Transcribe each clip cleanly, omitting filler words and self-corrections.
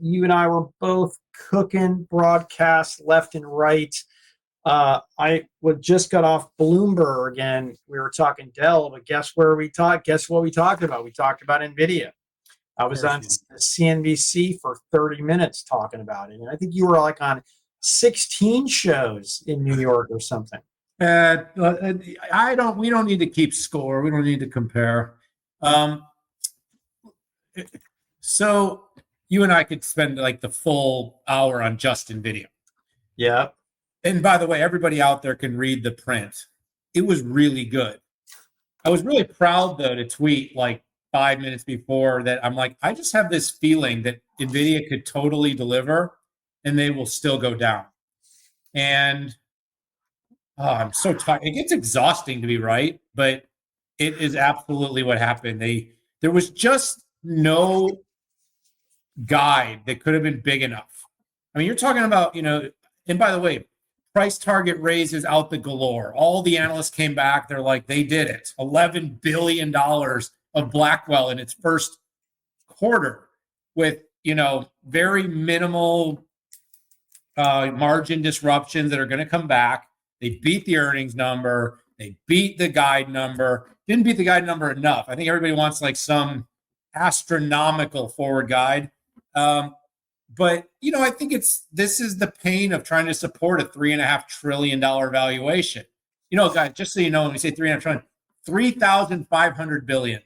You and I were both cooking broadcasts left and right. I would just got off Bloomberg and we were talking Dell, but guess where we talked? Guess what we talked about? We talked about NVIDIA. I Of was course on you. CNBC for 30 minutes talking about it. And I think you were like on 16 shows in New York or something. We don't need to keep score. We don't need to compare. Um, so you and I could spend like the full hour on just NVIDIA. Yeah. And by the way, everybody out there can read the print. It was really good. I was really proud though to tweet like 5 minutes before that. I'm like, I just have this feeling that NVIDIA could totally deliver and they will still go down. And I'm so tired. It gets exhausting to be right, but it is absolutely what happened. There was just no guide that could have been big enough. I mean, you're talking about, and by the way, price target raises out the galore. All the analysts came back. They're like, they did it. $11 billion of Blackwell in its first quarter with, very minimal margin disruptions that are going to come back. They beat the earnings number. They beat the guide number. Didn't beat the guide number enough. I think everybody wants like some astronomical forward guide. But I think this is the pain of trying to support a $3.5 trillion valuation. Guys, just so you know, when we say $3.5 trillion, 3,500 billion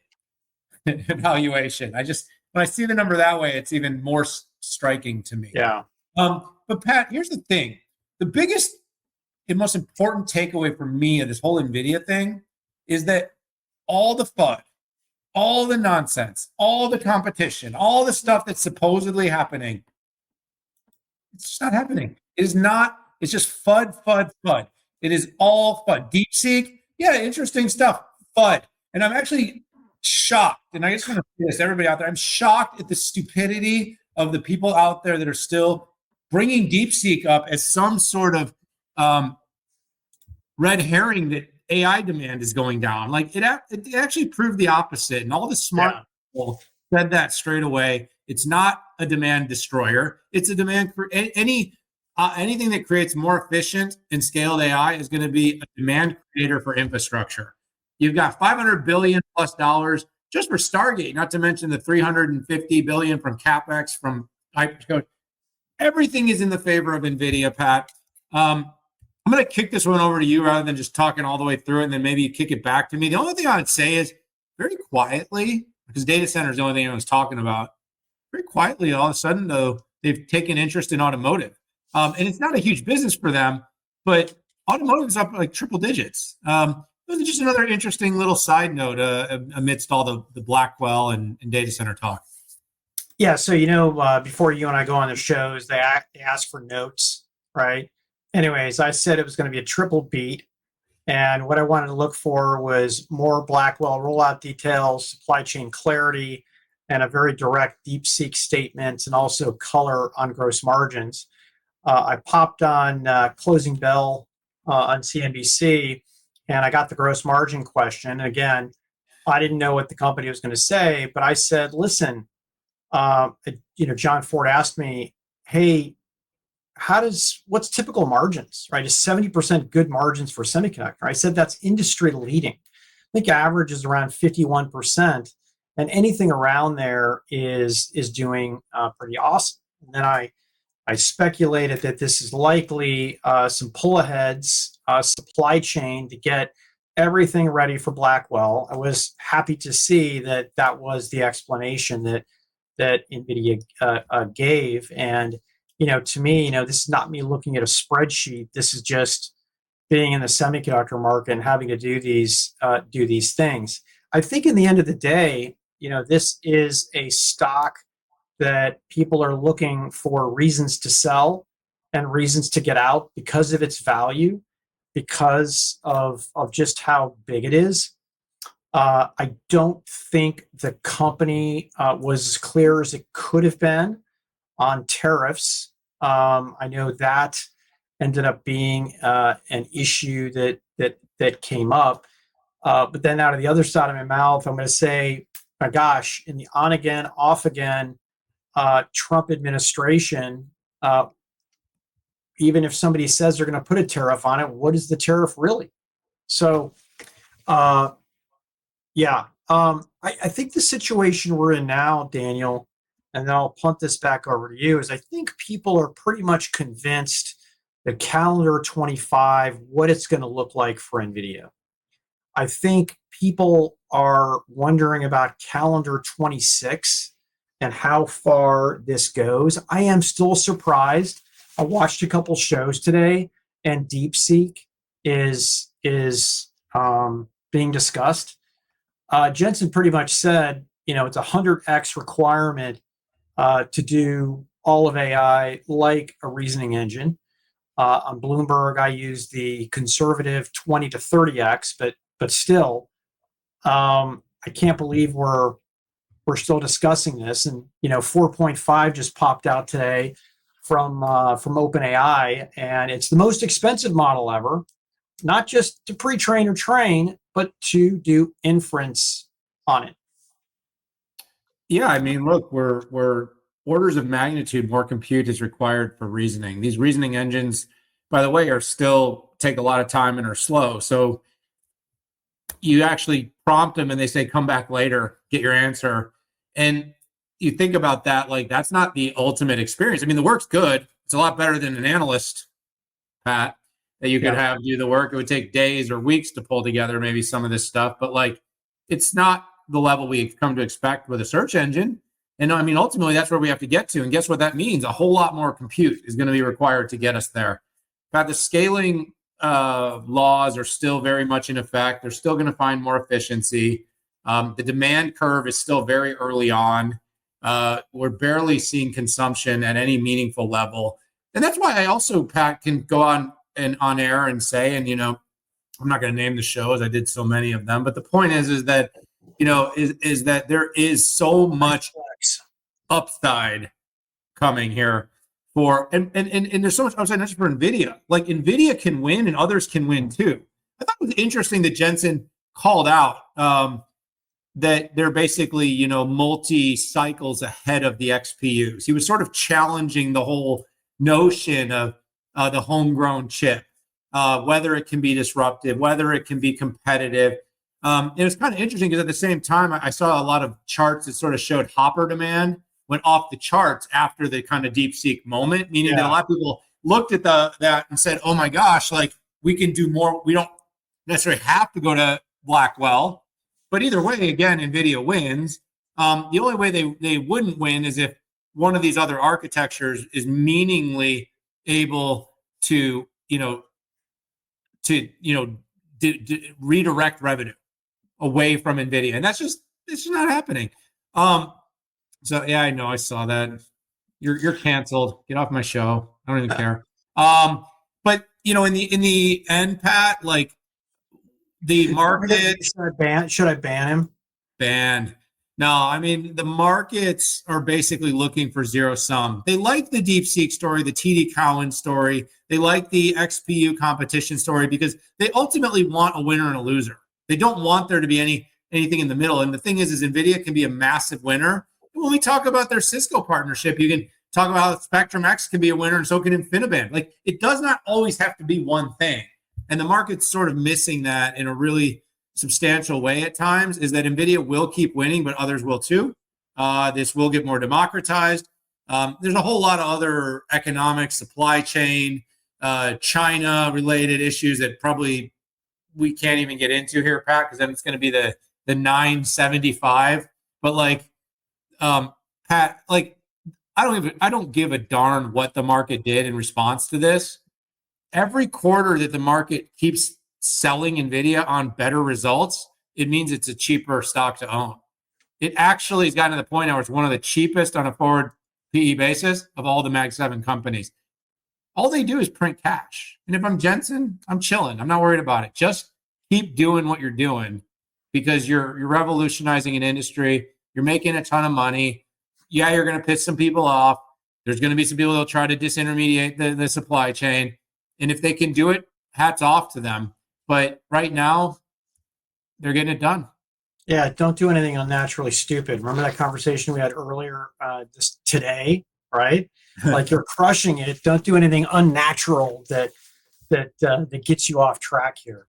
valuation. When I see the number that way, it's even more striking to me. Yeah. But Pat, here's the thing: the biggest and most important takeaway for me of this whole NVIDIA thing is that all the FUD, all the nonsense, all the competition, all the stuff that's supposedly happening, it's just not happening. It is not. It's just FUD, FUD, FUD. It is all FUD. DeepSeek, yeah, interesting stuff. FUD. And I'm actually shocked. And I just want to say this to everybody out there. I'm shocked at the stupidity of the people out there that are still bringing DeepSeek up as some sort of red herring that AI demand is going down. Like it actually proved the opposite. And all the smart people said that straight away. It's not a demand destroyer. It's a demand for anything that creates more efficient and scaled AI is going to be a demand creator for infrastructure. You've got $500 billion plus dollars just for Stargate, not to mention the $350 billion from CapEx from hyperscale. Everything is in the favor of NVIDIA, Pat. I'm going to kick this one over to you rather than just talking all the way through it, and then maybe you kick it back to me. The only thing I would say is very quietly, because data center is the only thing I was talking about, very quietly, all of a sudden, though, they've taken interest in automotive. And it's not a huge business for them, but automotive is up like triple digits. It was just another interesting little side note amidst all the Blackwell and data center talk. Yeah, so before you and I go on the shows, they ask for notes, right? Anyways, I said it was going to be a triple beat, and what I wanted to look for was more Blackwell rollout details, supply chain clarity, and a very direct DeepSeek statement, and also color on gross margins. I popped on Closing Bell on CNBC, and I got the gross margin question. And again, I didn't know what the company was going to say, but I said, listen, John Ford asked me, hey, what's typical margins, right? Is 70% good margins for semiconductor? I said, that's industry leading. I think average is around 51%, and anything around there is doing pretty awesome. And then I speculated that this is likely some pull aheads, supply chain to get everything ready for Blackwell. I was happy to see that was the explanation that NVIDIA gave. And, to me, this is not me looking at a spreadsheet. This is just being in the semiconductor market and having to do these things. I think in the end of the day, this is a stock that people are looking for reasons to sell and reasons to get out because of its value, because of just how big it is. I don't think the company was as clear as it could have been on tariffs. I know that ended up being an issue that came up. But then out of the other side of my mouth, I'm going to say, my gosh, in the on again, off again Trump administration, even if somebody says they're going to put a tariff on it, what is the tariff really? So, yeah, I think the situation we're in now, Daniel, and then I'll punt this back over to you, is I think people are pretty much convinced that calendar 25, what it's going to look like for NVIDIA. I think people are wondering about calendar 26 and how far this goes. I am still surprised. I watched a couple shows today, and DeepSeek is being discussed. Jensen pretty much said, it's a 100x requirement to do all of AI like a reasoning engine. On Bloomberg, I use the conservative 20 to 30x, but still, I can't believe we're still discussing this. And 4.5 just popped out today from OpenAI, and it's the most expensive model ever, not just to pre-train or train, but to do inference on it. Yeah, I mean, look, we're orders of magnitude more compute is required for reasoning. These reasoning engines, by the way, are still take a lot of time and are slow. So you actually prompt them and they say, come back later, get your answer. And you think about that, like that's not the ultimate experience. I mean, the work's good. It's a lot better than an analyst, Pat, that you could have do the work. It would take days or weeks to pull together maybe some of this stuff, but like it's not the level we've come to expect with a search engine. And I mean, ultimately, that's where we have to get to. And guess what that means? A whole lot more compute is going to be required to get us there. But the scaling laws are still very much in effect. They're still going to find more efficiency. The demand curve is still very early on. We're barely seeing consumption at any meaningful level. And that's why I also, Pat, can go on air and say, and, I'm not going to name the shows. I did so many of them. But the point is that, is that there is so much upside coming here and there's so much upside, not just for NVIDIA. Like NVIDIA can win and others can win too. I thought it was interesting that Jensen called out that they're basically, multi cycles ahead of the XPUs. He was sort of challenging the whole notion of the homegrown chip, whether it can be disruptive, whether it can be competitive. And it's kind of interesting because at the same time, I saw a lot of charts that sort of showed Hopper demand went off the charts after the kind of DeepSeek moment, meaning that a lot of people looked at that and said, oh my gosh, like we can do more. We don't necessarily have to go to Blackwell. But either way, again, NVIDIA wins. The only way they wouldn't win is if one of these other architectures is meaningfully able to, redirect revenue away from NVIDIA. And it's just not happening. So yeah, I know, I saw that. You're canceled. Get off my show. I don't even care. But in the end, Pat, like the market should I ban him? Banned. No, I mean the markets are basically looking for zero sum. They like the DeepSeek story, the TD Cowen story. They like the XPU competition story because they ultimately want a winner and a loser. They don't want there to be anything in the middle. And the thing is NVIDIA can be a massive winner. When we talk about their Cisco partnership, you can talk about how Spectrum X can be a winner and so can InfiniBand. Like it does not always have to be one thing. And the market's sort of missing that in a really substantial way at times, is that NVIDIA will keep winning, but others will too. This will get more democratized. There's a whole lot of other economic, supply chain, China-related issues that probably we can't even get into here, Pat, because then it's going to be the 975. But like, Pat, like I don't give a darn what the market did in response to this. Every quarter that the market keeps selling NVIDIA on better results, it means it's a cheaper stock to own. It actually has gotten to the point where it's one of the cheapest on a forward PE basis of all the Mag 7 companies. All they do is print cash. And if I'm Jensen, I'm chilling. I'm not worried about it. Just keep doing what you're doing because you're revolutionizing an industry. You're making a ton of money. Yeah, you're going to piss some people off. There's going to be some people that'll try to disintermediate the supply chain. And if they can do it, hats off to them. But right now, they're getting it done. Yeah, don't do anything unnaturally stupid. Remember that conversation we had earlier this today, right? Like you're crushing it. Don't do anything unnatural that gets you off track here.